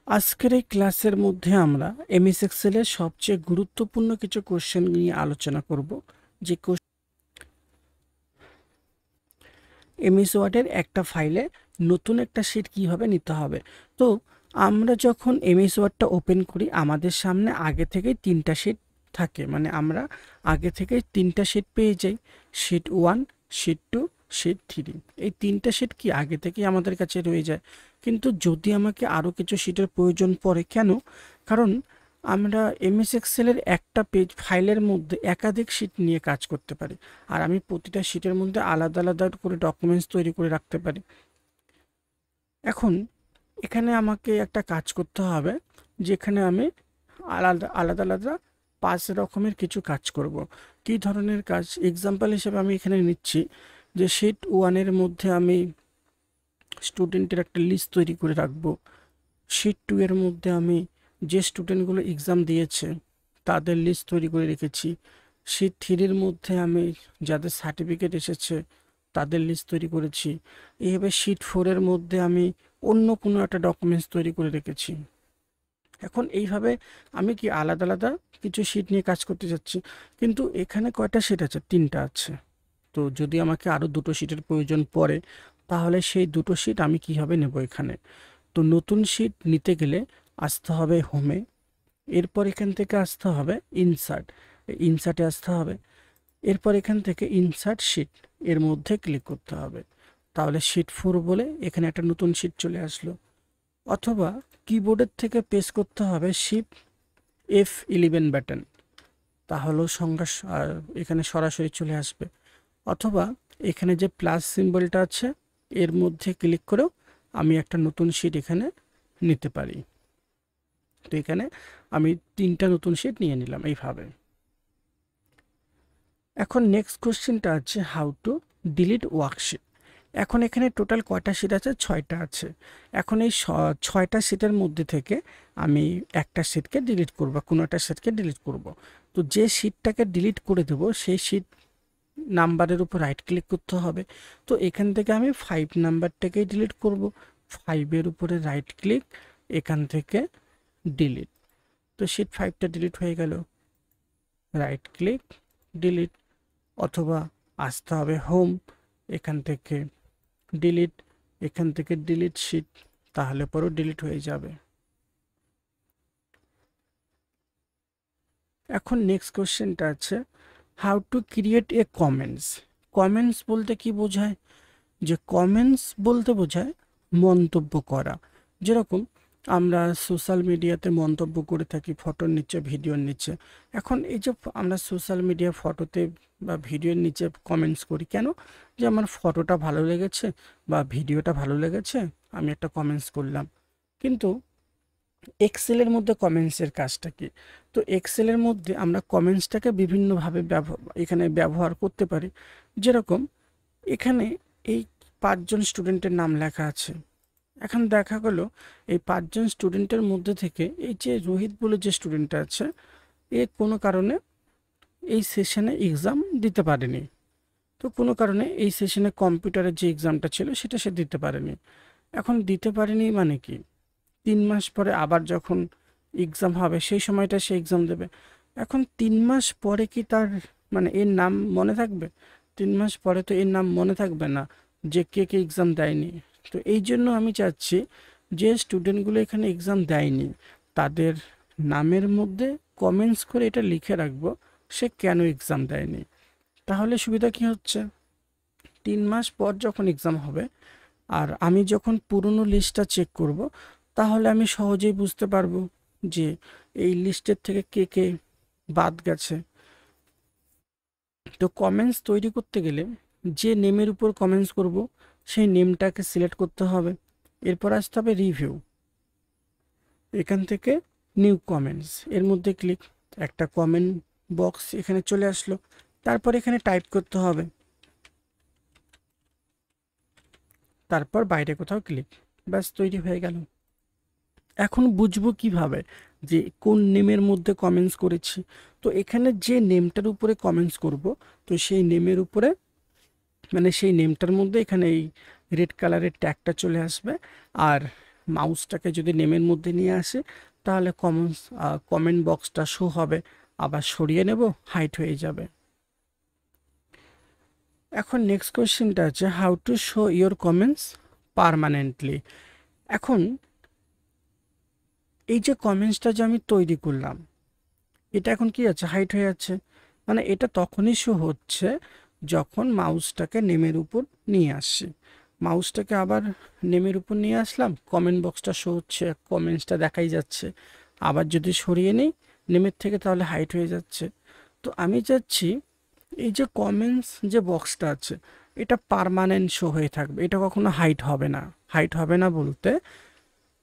আজকের এই ক্লাসের মধ্যে আমরা এমএস এক্সেলের সবচেয়ে গুরুত্বপূর্ণ কিছু কোশ্চেন নিয়ে আলোচনা করব। যে এমএস ওয়ার্ডের একটা ফাইলে নতুন একটা শিট কীভাবে নিতে হবে। তো আমরা যখন এমএস ওয়ার্ডটা ওপেন করি আমাদের সামনে আগে থেকেই তিনটা শিট থাকে, মানে আমরা আগে থেকেই তিনটা শিট পেয়ে যাই। Sheet 1, sheet 2, sheet 3। এই তিনটা শিট কি আগে থেকেই আমাদের কাছে রয়ে যায়। কিন্তু যদি আমাকে আরও কিছু শিটের প্রয়োজন পড়ে, কেন? কারণ আমরা এমএস এক্সেলের একটা পেজ ফাইলের মধ্যে একাধিক শিট নিয়ে কাজ করতে পারি, আর আমি প্রতিটা শিটের মধ্যে আলাদা আলাদা করে ডকুমেন্টস তৈরি করে রাখতে পারি। এখন এখানে আমাকে একটা কাজ করতে হবে, যেখানে আমি আলাদা আলাদা আলাদা 5 রকমের কিছু কাজ করব। কী ধরনের কাজ? এক্সাম্পল হিসেবে আমি এখানে নিচ্ছি যে শিট 1-এর মধ্যে আমি স্টুডেন্টের একটা লিস্ট তৈরি করে রাখবো। শিট 2-এর মধ্যে আমি যে স্টুডেন্টগুলো এক্সাম দিয়েছে তাদের লিস্ট তৈরি করে রেখেছি। শিট 3-এর মধ্যে আমি যাদের সার্টিফিকেট এসেছে তাদের লিস্ট তৈরি করেছি। এইভাবে শিট 4-এর মধ্যে আমি অন্য কোনো একটা ডকুমেন্টস তৈরি করে রেখেছি। এখন এইভাবে আমি কি আলাদা আলাদা কিছু শিট নিয়ে কাজ করতে যাচ্ছি, কিন্তু এখানে কয়টা শিট আছে? 3টা আছে। তো যদি আমাকে আরও 2টো শিটের প্রয়োজন পড়ে, তাহলে সেই 2টো শিট আমি কীভাবে নেব এখানে? তো নতুন শিট নিতে গেলে আসতে হবে হোমে, এরপর এখান থেকে আসতে হবে ইনসার্ট, ইনসার্টে আসতে হবে। এরপর এখান থেকে ইনসার্ট শিট এর মধ্যে ক্লিক করতে হবে। তাহলে শিট 4 বলে এখানে একটা নতুন শিট চলে আসলো। অথবা কিবোর্ডের থেকে প্রেস করতে হবে শিফট F11 বাটন, তাহলেও সংখ্যা এখানে সরাসরি চলে আসবে। অথবা এখানে যে প্লাস সিম্বলটা আছে এর মধ্যে ক্লিক করেও আমি একটা নতুন শিট এখানে নিতে পারি। তো এখানে আমি 3টা নতুন শিট নিয়ে নিলাম এইভাবে। এখন নেক্সট কোশ্চেনটা আছে হাউ টু ডিলিট ওয়ার্কশিট। এখন এখানে টোটাল কয়টা শিট আছে? 6টা আছে। এখন এই 6টা শিটের মধ্যে থেকে আমি একটা শিটকে ডিলিট করব, কোনো একটা শিটকে ডিলিট করব। তো যে শিটটাকে ডিলিট করে দেব সেই শিট নাম্বারের উপর রাইট ক্লিক করতে হবে। তো এখান থেকে আমি 5 নাম্বারটাকেই ডিলিট করব। 5-এর উপরে রাইট ক্লিক, এখান থেকে ডিলিট। তো শিট 5টা ডিলিট হয়ে গেল। Right click, delete. অথবা আসতে হবে হোম, এখান থেকে ডিলিট, এখান থেকে ডিলিট শিট, তাহলে পরেও ডিলিট হয়ে যাবে। এখন নেক্সট কোশ্চেনটা আছে how to create a comments. Comments বলতে কি বোঝায়? যে কমেন্টস বলতে বোঝায় মন্তব্য করা। যেরকম আমরা সোশ্যাল মিডিয়াতে মন্তব্য করে থাকি ফটোর নিচে, ভিডিওর নিচে। এখন এই যে আমরা সোশ্যাল মিডিয়া ফটোতে বা ভিডিওর নিচে কমেন্টস করি কেন? যে আমার ফটোটা ভালো লেগেছে বা ভিডিওটা ভালো লেগেছে, আমি একটা কমেন্টস করলাম। কিন্তু এক্সেলের মধ্যে কমেন্টসের কাজটা কি? তো এক্সেলের মধ্যে আমরা কমেন্টসটাকে বিভিন্নভাবে এখানে ব্যবহার করতে পারি। যেরকম এখানে এই 5 জন স্টুডেন্টের নাম লেখা আছে। এখন দেখা গেল এই 5 জন স্টুডেন্টের মধ্যে থেকে এই যে রোহিত বলে যে স্টুডেন্টটা আছে, এ কোনো কারণে এই সেশনে এক্সাম দিতে পারেনি। তো কোনো কারণে এই সেশনে কম্পিউটারের যে এক্সামটা ছিল সেটা সে দিতে পারেনি। এখন দিতে পারেনি মানে কি? 3 মাস পরে আবার যখন এক্সাম হবে সেই সময়টা সে এক্সাম দেবে। এখন 3 মাস পরে কি তার মানে এর নাম মনে থাকবে? 3 মাস পরে তো এর নাম মনে থাকবে না যে কে কে এক্সাম দেয়নি। তো এই জন্য আমি চাচ্ছি যে স্টুডেন্টগুলো এখানে এক্সাম দেয়নি তাদের নামের মধ্যে কমেন্টস করে এটা লিখে রাখবো সে কেন এক্সাম দেয়নি। তাহলে সুবিধা কি হচ্ছে? 3 মাস পর যখন এক্সাম হবে আর আমি যখন পুরনো লিস্টটা চেক করব, তাহলে আমি সহজেই বুঝতে পারবো যে এই লিস্টের থেকে কে কে বাদ গেছে। তো কমেন্টস তৈরি করতে গেলে যে নেমের উপর কমেন্টস করব সেই নেমটাকে সিলেক্ট করতে হবে। এরপর আসতে হবে রিভিউ, এখান থেকে নিউ কমেন্টস এর মধ্যে ক্লিক, একটা কমেন্ট বক্স এখানে চলে আসলো। তারপর এখানে টাইপ করতে হবে, তারপর বাইরে কোথাও ক্লিক, ব্যাস তৈরি হয়ে গেল। এখন বুঝবো কিভাবে যে কোন নেমের মধ্যে কমেন্টস করেছি? তো এখানে যে নেমটার উপরে কমেন্টস করব, তো সেই নেমের উপরে মানে সেই নেমটার মধ্যে এখানে এই রেড কালারের ট্যাগটা চলে আসবে। আর মাউসটাকে যদি নেমের মধ্যে নিয়ে আসে তাহলে কমেন্ট বক্সটা শো হবে, আবার সরিয়ে নেব, হাইড হয়ে যাবে। এখন নেক্সট কোয়েশ্চেনটা আছে how to show your comments permanently. এখন এই যে কমেন্টসটা যে আমি তৈরি করলাম এটা এখন কি আছে, হাইড হয়ে যাচ্ছে। মানে এটা তখনই শো হচ্ছে যখন মাউসটাকে নেমের উপর নিয়ে আসি। মাউসটাকে আবার নেমের উপর নিয়ে আসলাম, কমেন্ট বক্সটা শো হচ্ছে, কমেন্টসটা দেখাই যাচ্ছে। আবার যদি সরিয়ে নিই নেমের থেকে তাহলে হাইড হয়ে যাচ্ছে। তো আমি চাচ্ছি এই যে কমেন্টস যে বক্সটা আছে এটা পার্মানেন্ট শো হয়ে থাকবে, এটা কখনো হাইড হবে না। হাইড হবে না বলতে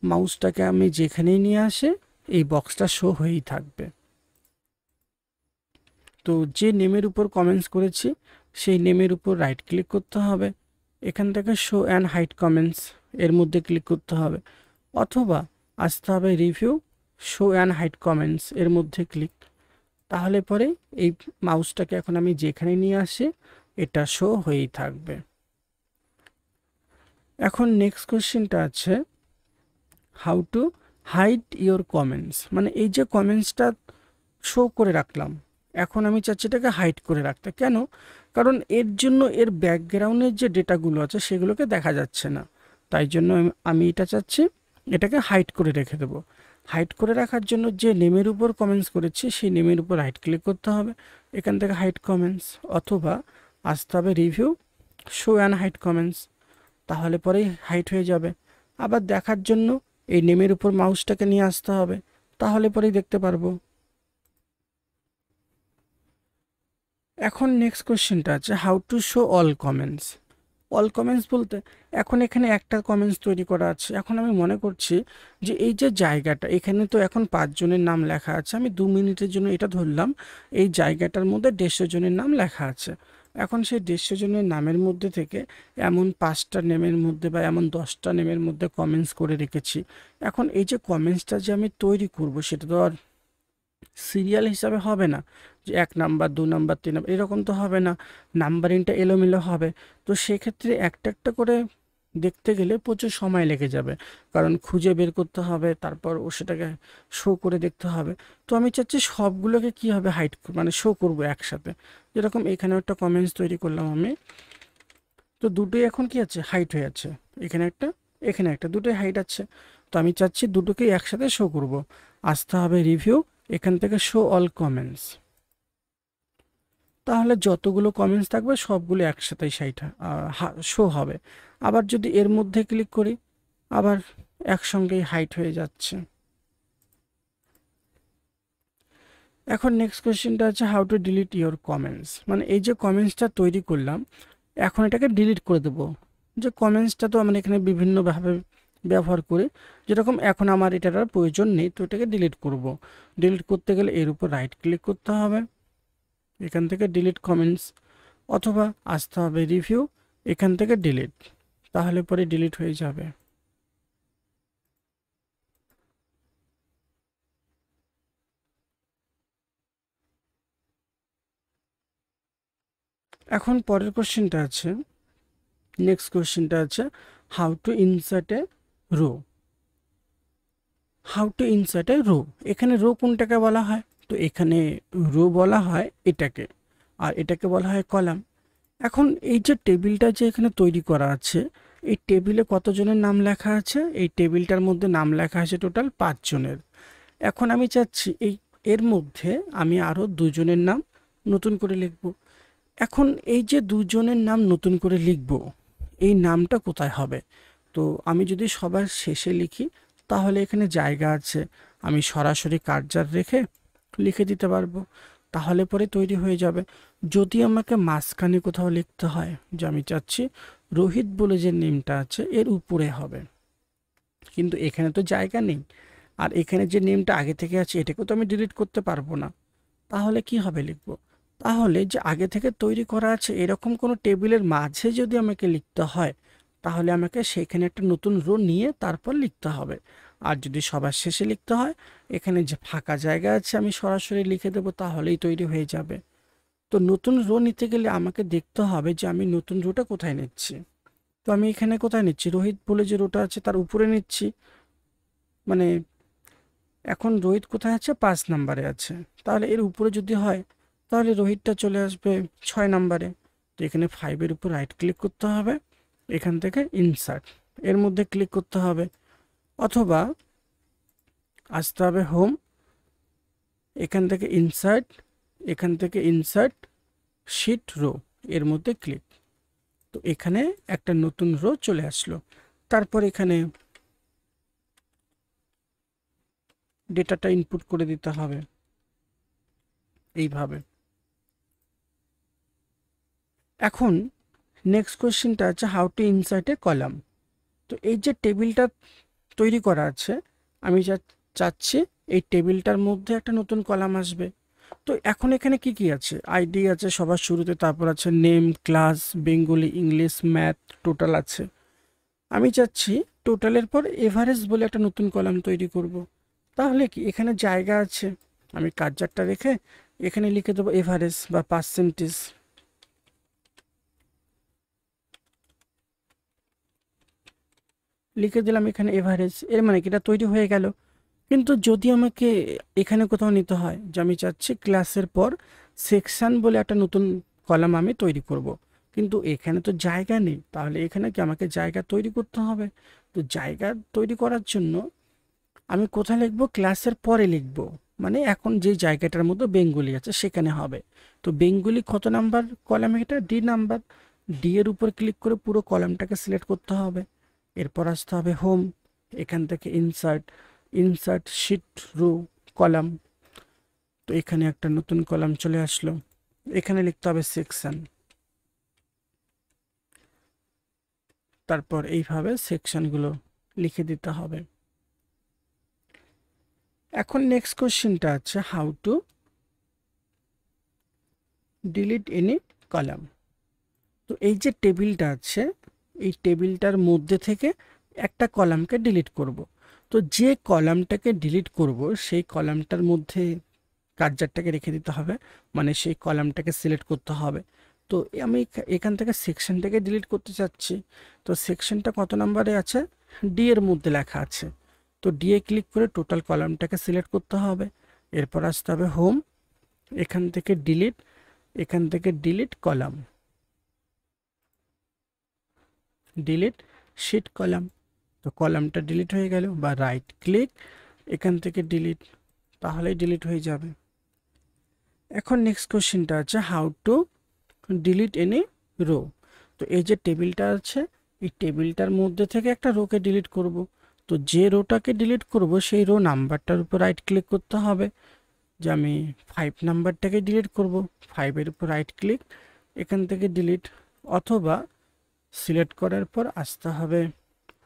মাউসটাকে আমি যেখানেই নিয়ে আসে এই বক্সটা শো হয়েই থাকবে। তো যে নেমের উপর কমেন্টস করেছি সেই নেমের উপর রাইট ক্লিক করতে হবে, এখান থেকে শো অ্যান্ড হাইড কমেন্টস এর মধ্যে ক্লিক করতে হবে, অথবা আসতে হবে review show and hide comments এর মধ্যে ক্লিক। তাহলে পরে এই মাউসটাকে এখন আমি যেখানে নিয়ে আসি এটা শো হয়েই থাকবে। এখন নেক্সট কোশ্চেনটা আছে how to hide your comments. মানে এই যে কমেন্টসটা শো করে রাখলাম, এখন আমি চাচ্ছি এটাকে হাইড করে রাখতে। কেন? কারণ এর জন্য এর ব্যাকগ্রাউন্ডের যে ডেটাগুলো আছে সেগুলোকে দেখা যাচ্ছে না, তাই জন্য আমি এটা চাচ্ছি এটাকে হাইড করে রেখে দেবো। হাইড করে রাখার জন্য যে নেমের উপর কমেন্টস করেছি সেই নেমের উপর রাইট ক্লিক করতে হবে, এখান থেকে হাইড কমেন্টস, অথবা আসতে হবে review show and hide comments, তাহলে পরেই হাইড হয়ে যাবে। আবার দেখার জন্য এই নেমের উপর মাউসটাকে নিয়ে আসতে হবে, তাহলে পরেই দেখতে পারবো। এখন নেক্সট কোশ্চেনটা আছে how to show all comments. All comments বলতে এখন এখানে একটা কমেন্টস তৈরি করা আছে, এখন আমি মনে করছি যে এই যে জায়গাটা এখানে তো এখন 5 জনের নাম লেখা আছে, আমি 2 মিনিটের জন্য এটা ধরলাম এই জায়গাটার মধ্যে 150 জনের নাম লেখা আছে। এখন সেই 150 জনের নামের মধ্যে থেকে এমন 5টা নেমের মধ্যে বা এমন 10টা নেমের মধ্যে কমেন্টস করে রেখেছি। এখন এই যে কমেন্টসটা যে আমি তৈরি করব সেটা তো আর সিরিয়াল হিসাবে হবে না, যে 1 নাম্বার 2 নাম্বার 3 নাম্বার এরকম তো হবে না, নাম্বারিংটা এলোমেলো হবে। তো সেক্ষেত্রে একটা একটা করে দেখতে গেলে প্রচুর সময় লেগে যাবে, কারণ খুঁজে বের করতে হবে, তারপর ও সেটাকে শো করে দেখতে হবে। তো আমি চাচ্ছি সবগুলোকে কি হবে হাইড মানে শো করব একসাথে। যেরকম এখানে একটা কমেন্টস তৈরি করলাম আমি, তো দুটোই এখন কি আছে, হাইড হয়ে আছে। এখানে একটা এখানে একটা, দুটোই হাইড আছে। তো আমি চাচ্ছি দুটোকেই একসাথে শো করব। আসতে হবে রিভিউ, এখান থেকে শো অল কমেন্টস, তাহলে যতগুলো কমেন্টস থাকবে সবগুলো একসাথেই শো হবে। আবার যদি এর মধ্যে ক্লিক করি আবার একসঙ্গেই হাইড হয়ে যাচ্ছে। এখন নেক্সট কোয়েশ্চেনটা আছে how to delete your comments. মানে এই যে কমেন্টসটা তৈরি করলাম এখন এটাকে ডিলিট করে দেবো। যে কমেন্টসটা তো আমরা এখানে বিভিন্নভাবে ব্যবহার করি, যেরকম এখন আমার এটার আর প্রয়োজন নেই, তো এটাকে ডিলিট করব। ডিলিট করতে গেলে এর উপর রাইট ক্লিক করতে হবে, এখান থেকে ডিলিট কমেন্টস, অথবা আসতে হবে রিভিউ, এখান থেকে ডিলিট, তাহলে পরে ডিলিট হয়ে যাবে। এখন পরের কোশ্চেনটা আছে, নেক্সট কোশ্চেনটা আছে how to insert a row. How to insert a row, এখানে রো কোনটাকে বলা হয়? তো এখানে রো বলা হয় এটাকে, আর এটাকে বলা হয় কলাম। এখন এই যে টেবিলটা যে এখানে তৈরি করা আছে, এই টেবিলে কতজনের নাম লেখা আছে? এই টেবিলটার মধ্যে নাম লেখা আছে টোটাল 5 জনের। এখন আমি চাচ্ছি এর মধ্যে আমি আরও 2 জনের নাম নতুন করে লিখব। এখন এই যে 2 জনের নাম নতুন করে লিখব, এই নামটা কোথায় হবে? তো আমি যদি সবার শেষে লিখি তাহলে এখানে জায়গা আছে, আমি সরাসরি কার্সার রেখে লিখে দিতে পারবো, তাহলে পরে তৈরি হয়ে যাবে। যদি আমাকে মাঝখানে কোথাও লিখতে হয়, যে আমি চাচ্ছি রোহিত বলে যে নেমটা আছে এর উপরে হবে, কিন্তু এখানে তো জায়গা নেই, আর এখানে যে নেমটা আগে থেকে আছে এটাকেও তো আমি ডিলিট করতে পারবো না, তাহলে কি হবে লিখবো? তাহলে যে আগে থেকে তৈরি করা আছে এরকম কোনো টেবিলের মাঝে যদি আমাকে লিখতে হয় তাহলে আমাকে সেখানে একটা নতুন রো নিয়ে তারপর লিখতে হবে। আর যদি সবার শেষে লিখতে হয় এখানে যে ফাঁকা জায়গা আছে আমি সরাসরি লিখে দেবো, তাহলেই তৈরি হয়ে যাবে। তো নতুন রো নিতে গেলে আমাকে দেখতে হবে যে আমি নতুন রোটা কোথায় নিচ্ছি। তো আমি এখানে কোথায় নিচ্ছি, রোহিত বলে যে রোটা আছে তার উপরে নিচ্ছি, মানে এখন রোহিত কোথায় আছে? 5 নাম্বারে আছে। তাহলে এর উপরে যদি হয় তাহলে রোহিতটা চলে আসবে 6 নাম্বারে। তো এখানে 5-এর উপর রাইট ক্লিক করতে হবে, এখান থেকে ইনসার্ট এর মধ্যে ক্লিক করতে হবে, অথবা আসতে হবে হোম, এখান থেকে ইনসার্ট, এখান থেকে ইনসার্ট শিট রো এর মধ্যে ক্লিক। তো এখানে একটা নতুন রো চলে আসলো। তারপর এখানে ডেটাটা ইনপুট করে দিতে হবে এইভাবে। এখন নেক্সট কোয়েশ্চেনটা আছে how to insert A column. তো এই যে টেবিলটা তৈরি করা আছে, আমি চাচ্ছি এই টেবিলটার মধ্যে একটা নতুন কলাম আসবে। তো এখন এখানে কি কি আছে? আইডি আছে সবার শুরুতে, তারপর আছে name, class, Bengali, English, math, total আছে। আমি চাচ্ছি টোটালের পর এভারেজ বলে একটা নতুন কলাম তৈরি করব। তাহলে কি এখানে জায়গা আছে, আমি কার্সারটা রেখে এখানে লিখে দেবো এভারেজ বা পার্সেন্টেজ। লিখে দিলাম এখানে এভারেজ, এর মানে কি এটা তৈরি হয়ে গেল। কিন্তু যদি আমাকে এখানে কোথাও নিতে হয় যে আমি চাচ্ছি ক্লাসের পর সেকশন বলে একটা নতুন কলাম আমি তৈরি করব, কিন্তু এখানে তো জায়গা নেই, তাহলে এখানে কি আমাকে জায়গা তৈরি করতে হবে। তো জায়গা তৈরি করার জন্য আমি কোথায় লিখবো? ক্লাসের পরে লিখবো, মানে এখন যে জায়গাটার মধ্যে বেঙ্গলি আছে সেখানে হবে। তো বেঙ্গলি কত নাম্বার কলাম? এটা ডি নাম্বার। ডি এর উপর ক্লিক করে পুরো কলামটাকে সিলেক্ট করতে হবে। এরপর আসতে হবে হোম, এখান থেকে insert, insert sheet row column. তো এখানে একটা নতুন কলাম চলে আসলো, এখানে লিখতে হবে সেকশন। তারপর এইভাবে সেকশনগুলো লিখে দিতে হবে। এখন নেক্সট কোশ্চেনটা আছে how to delete any column. তো এই যে টেবিলটা আছে, এই টেবিলটার মধ্যে থেকে একটা কলামকে ডিলিট করব। তো যে কলামটাকে ডিলিট করব সেই কলামটার মধ্যে কার্সারটাকে রেখে দিতে হবে, মানে সেই কলামটাকে সিলেক্ট করতে হবে। তো আমি এখান থেকে সেকশনটাকে ডিলিট করতে চাচ্ছি। তো সেকশনটা কত নাম্বারে আছে? ডি এর মধ্যে লেখা আছে। তো ডি এ ক্লিক করে টোটাল কলামটাকে সিলেক্ট করতে হবে। এরপর আসতে হবে হোম, এখান থেকে ডিলিট, এখান থেকে delete column, delete sheet column. তো কলামটা ডিলিট হয়ে গেল, বা রাইট ক্লিক, এখান থেকে ডিলিট, তাহলেই ডিলিট হয়ে যাবে। এখন নেক্সট কোশ্চেনটা আছে how to delete any row. তো এই যে টেবিলটা আছে, এই টেবিলটার মধ্যে থেকে একটা রোকে ডিলিট করব। তো যে রোটাকে ডিলিট করব সেই রো নাম্বারটার উপর রাইট ক্লিক করতে হবে, যে আমি 5 নাম্বারটাকে ডিলিট করব, 5-এর উপর রাইট ক্লিক, এখান থেকে ডিলিট, অথবা সিলেক্ট করার পর আসতে হবে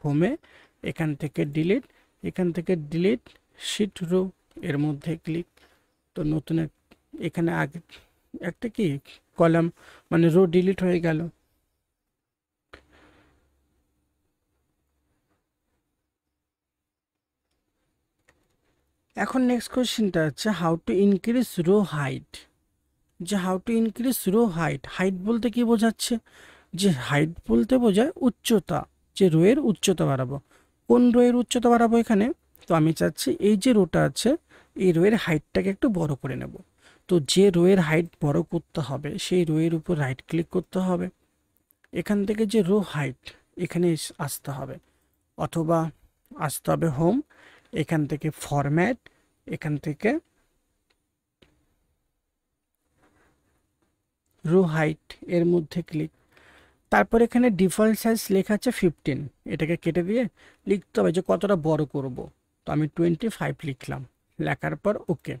হোমে, এখান থেকে ডিলিট, এখান থেকে ডিলিট শিট রো এর মধ্যে ক্লিক। তো নতুন এখানে আগে একটা কি কলাম মানে রো ডিলিট হয়ে গেল। এখন নেক্সট কোশ্চেনটা হচ্ছে how to increase row height. যে how to increase row height, height বলতে কি বোঝাচ্ছে? যে হাইট বলতে বোঝায় উচ্চতা, যে রোয়ের উচ্চতা বাড়াবো। কোন রোয়ের উচ্চতা বাড়াবো এখানে? তো আমি চাচ্ছি এই যে রোটা আছে এই রোয়ের হাইটটাকে একটু বড় করে নেব। তো যে রোয়ের হাইট বড় করতে হবে সেই রোয়ের উপর রাইট ক্লিক করতে হবে, এখান থেকে যে রো হাইট এখানে আসতে হবে, অথবা আসতে হবে হোম, এখান থেকে ফরম্যাট, এখান থেকে রো হাইট এর মধ্যে ক্লিক। তারপর এখানে ডিফল্ট সাইজ লেখা আছে 15, এটাকে কেটে দিয়ে লিখতে হবে যে কতটা বড় করব। তো আমি 25 লিখলাম, লেখার পর ওকে।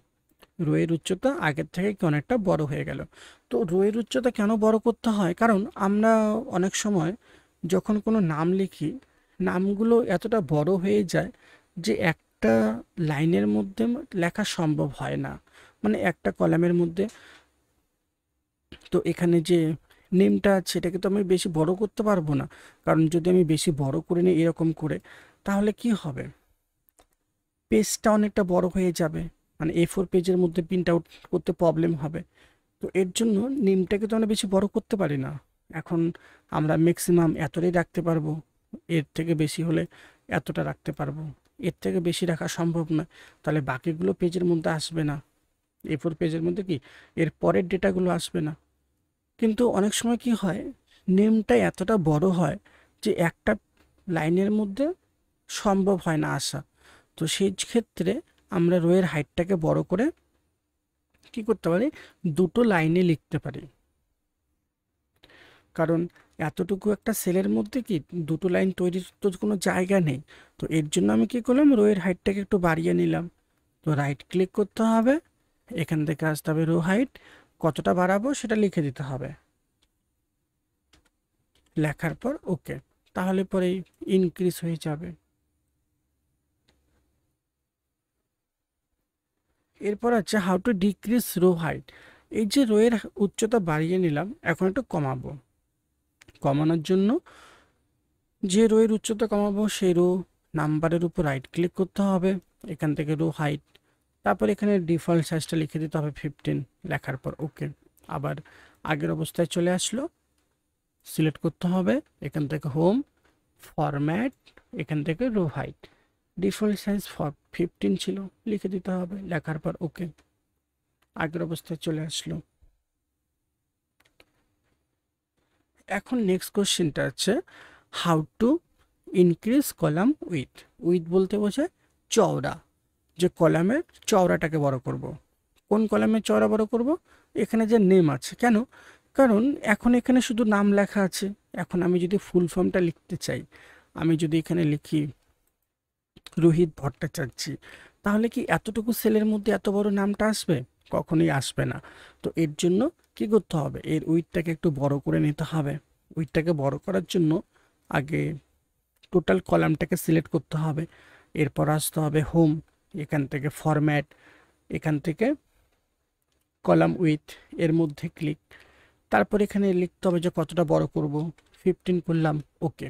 রোয়ের উচ্চতা আগের থেকে কি অনেকটা বড় হয়ে গেল। তো রোয়ের উচ্চতা কেন বড় করতে হয়? কারণ আমরা অনেক সময় যখন কোনো নাম লিখি, নামগুলো এতটা বড় হয়ে যায় যে একটা লাইনের মধ্যে লেখা সম্ভব হয় না, মানে একটা কলামের মধ্যে। তো এখানে যে নেমটা আছে এটাকে তো আমি বেশি বড় করতে পারবো না, কারণ যদি আমি বেশি বড় করে নিই এরকম করে, তাহলে কি হবে? পেজটা অনেকটা বড় হয়ে যাবে, মানে A4 পেজের মধ্যে প্রিন্ট আউট করতে প্রবলেম হবে। তো এর জন্য নেমটাকে তো আমরা বেশি বড় করতে পারি না। এখন আমরা ম্যাক্সিমাম এতটাই রাখতে পারবো, এর থেকে বেশি হলে এতটা রাখতে পারবো, এর থেকে বেশি রাখা সম্ভব নয়। তাহলে বাকিগুলো পেজের মধ্যে আসবে না, A4 পেজের মধ্যে কি এর পরের ডেটাগুলো আসবে না। কিন্তু অনেক সময় কি হয়, নেমটা এতটা বড় হয় যে একটা লাইনের মধ্যে সম্ভব হয় না আসা। তো সেই ক্ষেত্রে আমরা রোয়ের হাইটটাকে বড় করে কি করতে পারি, দুটো লাইনে লিখতে পারি। কারণ এতটুকু একটা সেলের মধ্যে কি দুটো লাইন তৈরির তো কোনো জায়গা নেই। তো এর জন্য আমি কি করলাম, রোয়ের হাইটটাকে একটু বাড়িয়ে নিলাম। তো রাইট ক্লিক করতে হবে, এখান থেকে আসতে হবে রো হাইট, কতটা বাড়াবো সেটা লিখে দিতে হবে। লেখার পর ওকে, তাহলে পরে ইনক্রিজ হয়ে যাবে। এরপর আছে how to decrease row height. এই যে রোয়ের উচ্চতা বাড়িয়ে নিলাম, এখন একটু কমাবো। কমানোর জন্য যে রোয়ের উচ্চতা কমাবো সেই রো নাম্বারের উপর রাইট ক্লিক করতে হবে, এখান থেকে রো হাইট, তারপর এখানে ডিফল্ট সাইজটা লিখে দিতে হবে 15। লেখার পর ওকে, আবার আগের অবস্থায় চলে আসলো। সিলেক্ট করতে হবে, এখান থেকে হোম, ফরম্যাট, এখান থেকে রো হাইট, ডিফল্ট সাইজ 15 ছিল, লিখে দিতে হবে। লেখার পর ওকে, আগের অবস্থায় চলে আসলো। এখন নেক্সট কোশ্চেনটা আছে how to increase column with. With বলতে বোঝায় চওড়া, যে কলামের চওড়াটাকে বড় করব। কোন কলামের চওড়া বড় করব, এখানে যে নেম আছে, কেন, কারণ এখন এখানে শুধু নাম লেখা আছে। এখন আমি যদি ফুল ফর্মটা লিখতে চাই, আমি যদি এখানে লিখি রোহিত ভট্টাচার্য, তাহলে কি এতটুকু সেলের মধ্যে এত বড় নামটা আসবে? কখনোই আসবে না। তো এর জন্য কি করতে হবে, এর উইথটাকে একটু বড় করে নিতে হবে। উইথটাকে বড় করার জন্য আগে টোটাল কলামটাকে সিলেক্ট করতে হবে, এরপর আসতে হবে হোম, এখান থেকে ফরম্যাট, এখান থেকে কলাম উইথ, এর মধ্যে ক্লিক, তারপর এখানে লিখতে হবে যে কতটা বড় করব। 15 করলাম, ওকে,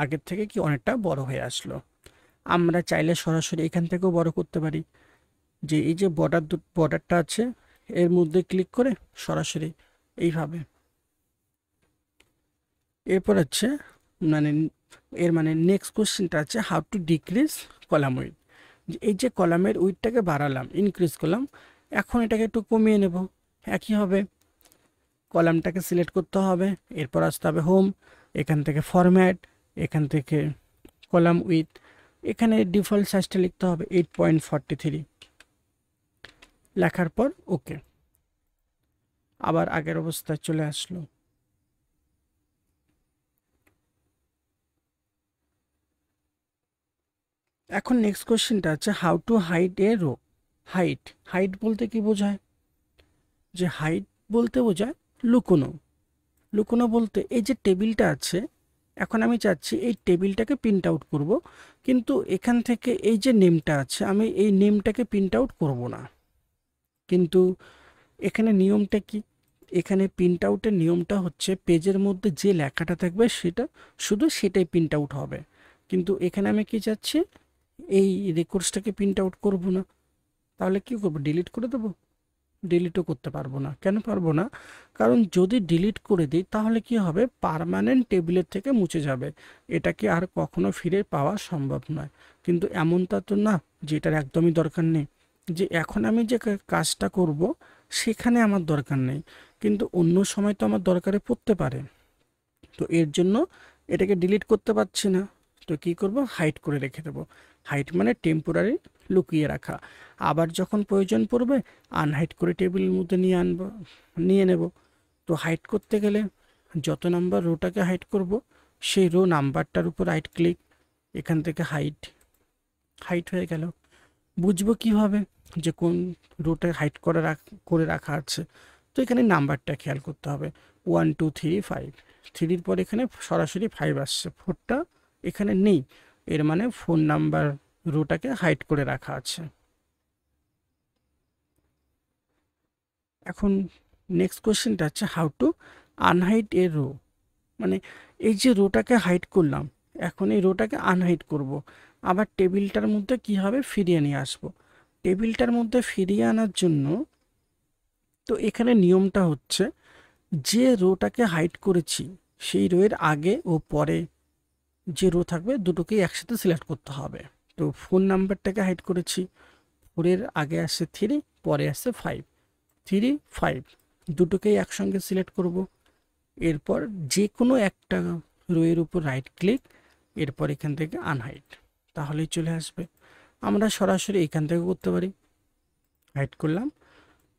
আগের থেকে কি অনেকটা বড় হয়ে আসলো। আমরা চাইলে সরাসরি এখান থেকেও বড় করতে পারি, যে এই যে বর্ডারটা আছে এর মধ্যে ক্লিক করে সরাসরি এইভাবে। এরপর হচ্ছে মানে নেক্সট কোশ্চেনটা আছে how to decrease column with. এই যে কলামের উইথটাকে বাড়ালাম, ইনক্রিজ করলাম, এখন এটাকে একটু কমিয়ে নেব। একই হবে, কলামটাকে সিলেক্ট করতে হবে, এরপর আসতে হবে হোম, এখান থেকে ফরম্যাট, এখান থেকে কলাম উইথ, এখানে ডিফল্ট সাইজটা লিখতে হবে 8.43। লেখার পর ওকে, আবার আগের অবস্থায় চলে আসলো। এখন নেক্সট কোশ্চেনটা আছে how to hide a row. Height, height বলতে কি বোঝায়, যে হাইট বলতে বোঝায় লুকোনো। লুকোনো বলতে এই যে টেবিলটা আছে, এখন আমি চাচ্ছি এই টেবিলটাকে প্রিন্ট আউট করব, কিন্তু এখান থেকে এই যে নেমটা আছে আমি এই নেমটাকে প্রিন্ট আউট করব না। কিন্তু এখানে নিয়মটা কি, এখানে প্রিন্ট আউটের নিয়মটা হচ্ছে পেজের মধ্যে যে লেখাটা থাকবে সেটা শুধু সেটাই প্রিন্ট আউট হবে। কিন্তু এখানে আমি কি চাচ্ছি, এই রেকর্ডসটাকে প্রিন্ট আউট করব না। তাহলে কি করব, ডিলিট করে দেবো? ডিলিটও করতে পারবো না। কেন পারবো না, কারণ যদি ডিলিট করে দিই তাহলে কি হবে, পার্মানেন্ট টেবিলের থেকে মুছে যাবে, এটাকে আর কখনো ফিরে পাওয়া সম্ভব নয়। কিন্তু এমনটা তো না যে এটার একদমই দরকার নেই, যে এখন আমি যে কাজটা করব সেখানে আমার দরকার নেই, কিন্তু অন্য সময় তো আমার দরকারে পড়তে পারে। তো এর জন্য এটাকে ডিলিট করতে পারছি না। তো কি করব, হাইড করে রেখে দেবো। হাইড মানে টেম্পোরারি, লুকিয়ে রাখা। আবার যখন প্রয়োজন পড়বে আনহাইড করে টেবিলের মধ্যে নিয়ে নেব। তো হাইড করতে গেলে যত নাম্বার রোটাকে হাইড করব সেই রো নাম্বারটার উপর রাইট ক্লিক, এখান থেকে হাইড, হাইড হয়ে গেল। বুঝবো কিভাবে যে কোন রোটা হাইড করে রাখা আছে? তো এখানে নাম্বারটা খেয়াল করতে হবে, 1 2 3 5, 3-র পর এখানে সরাসরি 5 আসছে, 4টা এখানে নেই, এর মানে ফোন নাম্বার রোটাকে হাইড করে রাখা আছে। এখন নেক্সট কোশ্চেনটা হচ্ছে how to unhide a row. মানে এই যে রোটাকে হাইড করলাম, এখন এই রোটাকে আনহাইড করব, আবার টেবিলটার মধ্যে কি হবে, ফিরিয়ে নিয়ে আসবো। টেবিলটার মধ্যে ফিরিয়ে আনার জন্য তো এখানে নিয়মটা হচ্ছে যে রোটাকে হাইড করেছি সেই রোয়ের আগে ও পরে যে রো থাকবে দুটোকেই একসাথে সিলেক্ট করতে হবে। তো ফোন নাম্বারটাকে হাইড করেছি, 4-এর আগে আসছে 3, পরে আসছে 5, 3, 5 দুটোকেই একসঙ্গে সিলেক্ট করব। এরপর যে কোনো একটা রোয়ের উপর রাইট ক্লিক, এরপর এখান থেকে আনহাইড, তাহলেই চলে আসবে। আমরা সরাসরি এখান থেকে করতে পারি। হাইড করলাম,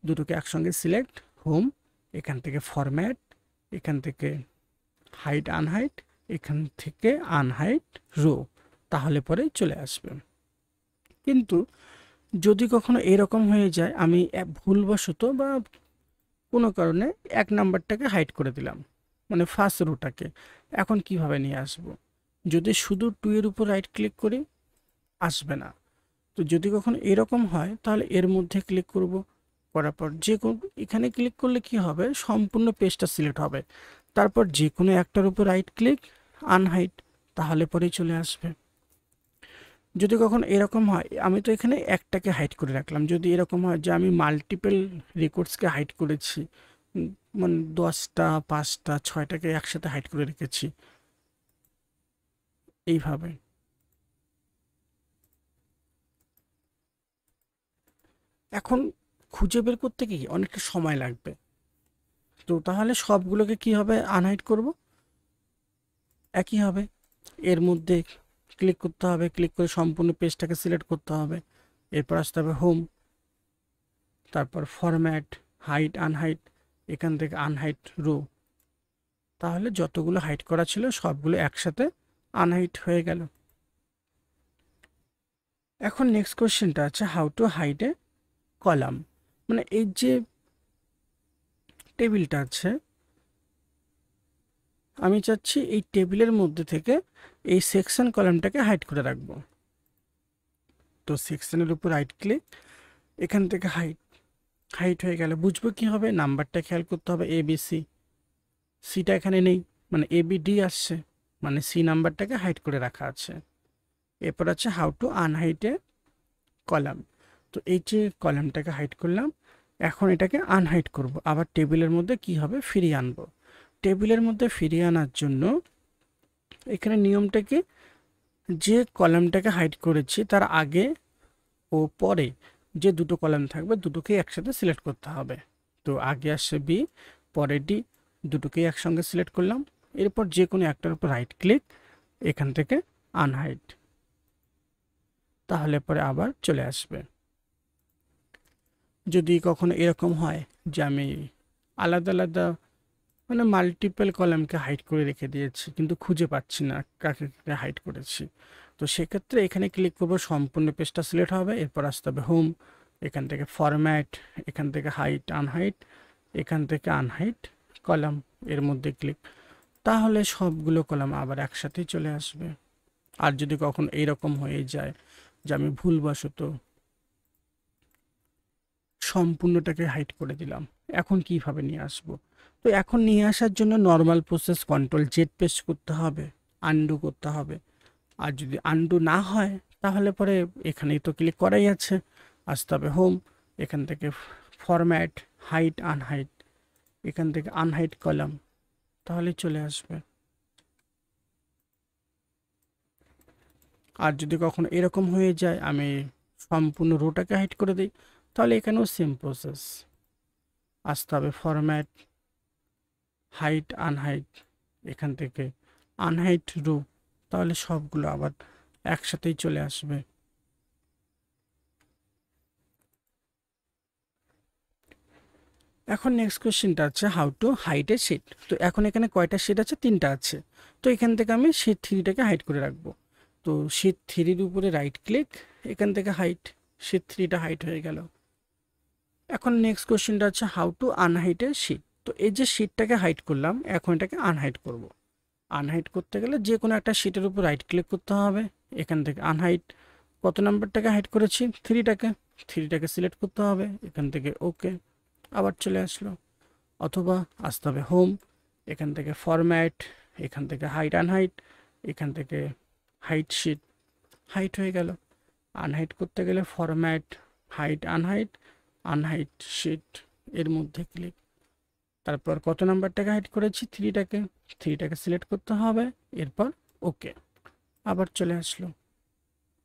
দুটোকে একসঙ্গে সিলেক্ট, হোম, এখান থেকে ফরম্যাট, এখান থেকে হাইড আনহাইড, এখান থেকে আনহাইড রো, তাহলে পরে চলে আসবে। কিন্তু যদি কখনো এরকম হয়ে যায় আমি ভুলবশত বা কোনো কারণে 1 নাম্বারটাকে হাইড করে দিলাম, মানে ফার্স্ট রোটাকে, এখন কিভাবে নিয়ে আসব? যদি শুধু 2 এর উপর রাইট ক্লিক করি আসবে না। তো যদি কখনো এরকম হয় তাহলে এর মধ্যে ক্লিক করব, করার পর যে কোনো এখানে ক্লিক করলে কি হবে, সম্পূর্ণ পেজটা সিলেক্ট হবে। তারপর যে কোনো একটার উপর রাইট ক্লিক, আনহাইড, তাহলে পরেই চলে আসবে। যদি কখনো এরকম হয়, আমি তো এখানে একটাকে হাইড করে রাখলাম, যদি এরকম হয় যে আমি মাল্টিপল রেকর্ডসকে হাইড করেছি, মানে 10টা 5টা 6টাকে একসাথে হাইড করে রেখেছি এইভাবে, এখন খুঁজে বের করতে কি অনেকটা সময় লাগবে। তো তাহলে সবগুলোকে কি হবে, আনহাইড করব, একই হবে। এর মধ্যে ক্লিক করতে হবে, ক্লিক করে সম্পূর্ণ পেজটাকে সিলেক্ট করতে হবে, এরপর আসতে হবে হোম, তারপর ফরম্যাট, হাইড আনহাইড, এখান থেকে আনহাইড রো, তাহলে যতগুলো হাইড করা ছিল সবগুলো একসাথে আনহাইড হয়ে গেল। এখন নেক্সট কোশ্চেনটা আছে how to hide a column, মানে এই যে টেবিলটা আছে, আমি চাচ্ছি এই টেবিলের মধ্যে থেকে এই সেকশন কলামটাকে হাইড করে রাখবো। তো সেকশনের উপর রাইট ক্লিক, এখান থেকে হাইড, হাইড হয়ে গেল। বুঝবো কি হবে, নাম্বারটা খেয়াল করতে হবে, ABC, সিটা এখানে নেই, মানে ABD আসছে, মানে সি নাম্বারটাকে হাইড করে রাখা আছে। এরপর আছে how to unhide A column, তো এই যে কলামটাকে হাইড করলাম, এখন এটাকে আনহাইড করব, আবার টেবিলের মধ্যে কি হবে, ফিরিয়ে আনবো। টেবিলের মধ্যে ফিরিয়ে আনার জন্য এখানে নিয়মটা কি, যে কলামটাকে হাইড করেছি তার আগে ও পরে যে দুটো কলাম থাকবে দুটোকে একসাথে সিলেক্ট করতে হবে। তো আগে আসছে B, পরে D, দুটোকেই একসঙ্গে সিলেক্ট করলাম। এরপর যে কোনো একটার উপর রাইট ক্লিক, এখান থেকে আনহাইড, তাহলে পরে আবার চলে আসবে। যদি কখনো এরকম হয় যে আমি আলাদা আলাদা মানে মাল্টিপল কলামকে হাইড করে রেখে দিয়েছি কিন্তু খুঁজে পাচ্ছি না কাকে কাকে হাইড করেছি, তো সেক্ষেত্রে এখানে ক্লিক করবো, সম্পূর্ণ পেজটা সিলেক্ট হবে, এরপর আসতে হবে হোম, এখান থেকে ফরম্যাট, এখান থেকে হাইড আনহাইড, এখান থেকে আনহাইড কলাম, এর মধ্যে ক্লিক, তাহলে সবগুলো কলাম আবার একসাথেই চলে আসবে। আর যদি কখনো এইরকম হয়ে যায় যে আমি ভুলবশত সম্পূর্ণটাকে হাইড করে দিলাম, এখন কিভাবে নিয়ে আসব? তো এখন নিয়ে আসার জন্য normal process Ctrl Z press করতে হবে, আনডু করতে হবে। আর যদি আনডু না হয় তাহলে পরে এখানেই তো ক্লিক করাই আছে, আসতে হবে হোম, এখান থেকে ফরম্যাট, হাইড আনহাইড, এখান থেকে আনহাইড কলাম, তাহলে চলে আসবে। আর যদি কখনো এরকম হয়ে যায় আমি সম্পূর্ণ রোটাকে হাইড করে দিই, তাহলে এখানেও সেম প্রসেস, আসতে হবে ফরম্যাট, হাইড আনহাইড, এখান থেকে আনহাইড রো, তাহলে সবগুলো আবার একসাথেই চলে আসবে। এখন নেক্সট কোশ্চেনটা আছে how to hide a sheet. তো এখন এখানে কয়টা শিট আছে, 3টা আছে। তো এখান থেকে আমি শিট 3টাকে হাইড করে রাখবো। তো শিট 3-এর উপরে রাইট ক্লিক, এখান থেকে হাইড, শিট 3টা হাইড হয়ে গেল। এখন নেক্সট কোশ্চেনটা আছে how to unhide a sheet. তো এই যে শিটটাকে হাইড করলাম, এখন এটাকে আনহাইড করব। আনহাইড করতে গেলে যে কোনো একটা শিটের উপর রাইট ক্লিক করতে হবে, এখান থেকে আনহাইড, কত নাম্বারটাকে হাইড করেছি, 3টাকে সিলেক্ট করতে হবে, এখান থেকে ওকে, আবার চলে আসলো। অথবা আসতে হবে হোম, এখান থেকে ফরম্যাট, এখান থেকে হাইড আনহাইড, এখান থেকে হাইড শিট, হাইড হয়ে গেল। আনহাইড করতে গেলে format, hide unhide, unhide sheet, এর মধ্যে ক্লিক, তারপর কত নাম্বারটাকে হাইড করেছি, 3টাকে সিলেক্ট করতে হবে, এরপর ওকে। আবার চলে আসলো।